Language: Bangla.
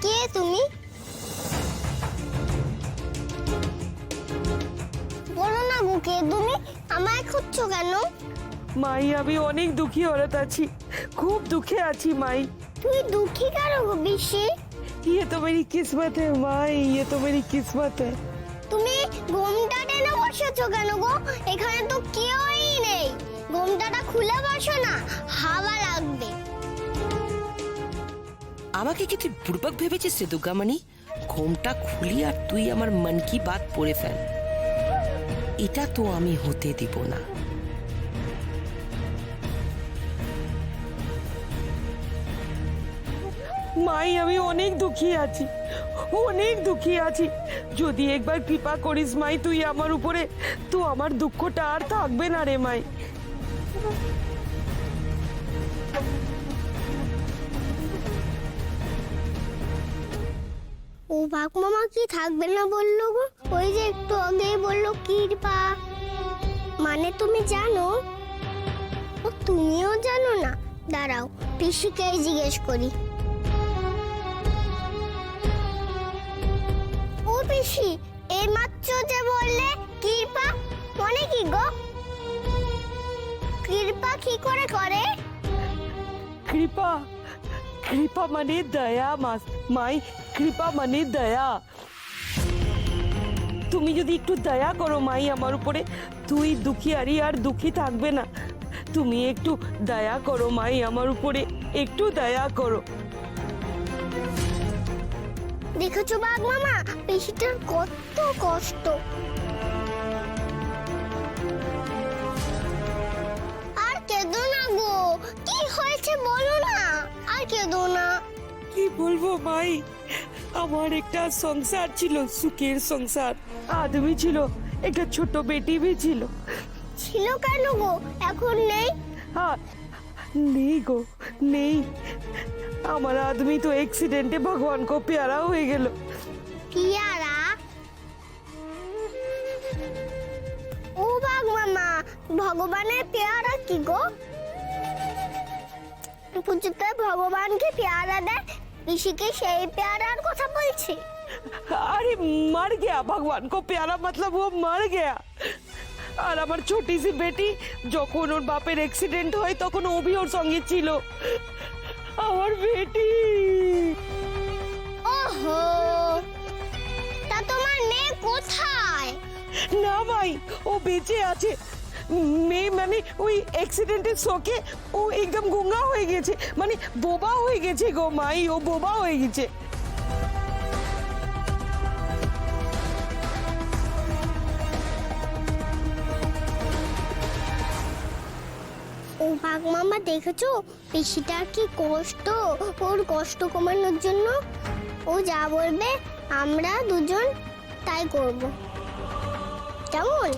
কে তুমি? বলো না গো, কে তুমি? আমায় খুঁজছো কেন? মাই আমি অনেক দুঃখী হরত আছি, খুব দুঃখে আছি মাই। তুই দুঃখী কেন গো পিসি? ये तो मेरी किस्मत है माई, ये तो मेरी किस्मत है। তুমি ঘোমটা টেনে বসেছো কেন গো? এখানে তো কেউই নেই। ঘোমটাটা খুলে বসো না, হাওয়া লাগবে। আমাকে কি তুই বুড়বাক ভেবেছিস রে দুর্গামণি? ঘোমটা খুলি আর তুই আমার মন কি বাত পড়ে ফেল, এটা তো আমি হতে দিব না। মাই আমি অনেক দুঃখী আছি, অনেক দুঃখী আছি। যদি একবার কৃপা করিস মাই তুই আমার উপরে, তো আমার দুঃখটা আর থাকবে না রে মাই। ও বাঘ মামা কি থাকবে না বললো গো? ওই যে একটু আগেই বললো কৃপা, মানে তুমি জানো? ও তুমিও জানো না? দাঁড়াও পিসিকে জিজ্ঞেস করি। ও পিসি, এই মাত্র যে বললে কৃপা, মানে কি গো? কৃপা কি করে করে? কৃপা, কৃপা মানে দয়া মাই, কৃপা মানে দয়া। তুমি যদি একটু দয়া করো মাই আমার উপরে, তুই দুঃখিয়ারি আর দুঃখী থাকবে না। তুমি একটু দয়া করো মাই আমার উপরে, একটু দয়া করো। দেখেছো বাঘ মামা, পিসিটার কত কষ্ট। আর কেঁদো না গো, কি হয়েছে বলো না, আর কেঁদো না। কি বলবো মাই, আমার একটা সংসার ছিল, সুখের সংসার, আদমি ছিল, একটা ছোট বেটি भी ছিল। ছিল কেন গো, এখন নেই? हाँ नहीं गो नहीं, আমার আদমি তো एक्सीडेंटे भगवान को प्यारा হয়ে গেল। পিয়ারা? ও বাঘ মামা, ভগবানের পেয়ারা কি গো? পুজোতে ভগবানকে পেয়ারা দেয়, পিসিকে সেই পেয়ারার কথা বলছি। अरे मर गया, भगवान को प्यारा मतलब वो मर गया। আর আমার ছোটি সি বেটি যখন ওর বাপের অ্যাক্সিডেন্ট হয় তখন ও ভি ওর সঙ্গে ছিল। আমার বেটি। ওহো, তা তোমার মেয়ে কোথায়? না ভাই, ও বেঁচে আছে। মেয়ে মানে ওই অ্যাক্সিডেন্টের শোকে ও একদম গুঙ্গা হয়ে গেছে, মানে বোবা হয়ে গেছে গো মাই, ও বোবা হয়ে গেছে। ও বাঘ মামা দেখেছো পিসিটার কি কষ্ট? ওর কষ্ট কমানোর জন্য ও যা বলবে আমরা দুজন তাই করব, কেমন?